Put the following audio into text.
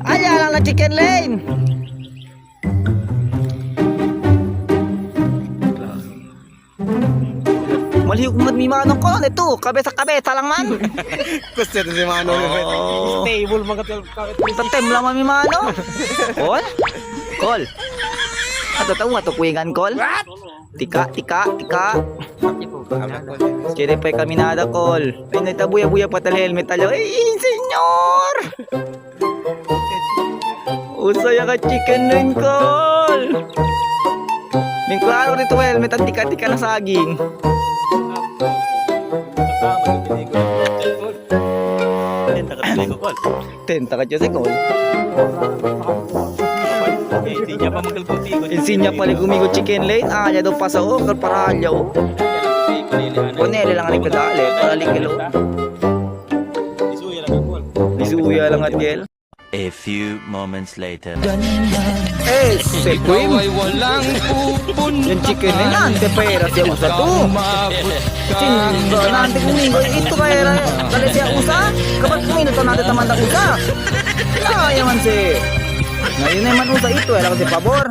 Ayan lang na chicken lane. Malihog mo mi manong ko nito, kabesa lang man. Gusto ito si Mano. Oh. Stable mga Tantem lang man mi mano. Kol. Kol. Ato tahu nga to kuingan kol. Tika. Kire pa kami nada kol. Ay nagtabuya-buya pa tal helmet alo. Ay senyor. Usaya ka chicken nun kol. Min klaro dito helmet at tika na saging. Tenta ka dyan kol. Insinya pa rin gumigo chicken lane. Anya daw pa sa o. Karparalya o. Ponele lang ang nagkadali. Paralikil o. Isuya lang at gel. A few moments later. Eh, sequim. Yung chicken lane nante pera siya usa to. Chingo nante gumigo. Ito kaya dali siya usa. Kapag kuminuto nante tamanda usa. Kaya man si. Ngayon naman usa ito. Alam ko si pabor.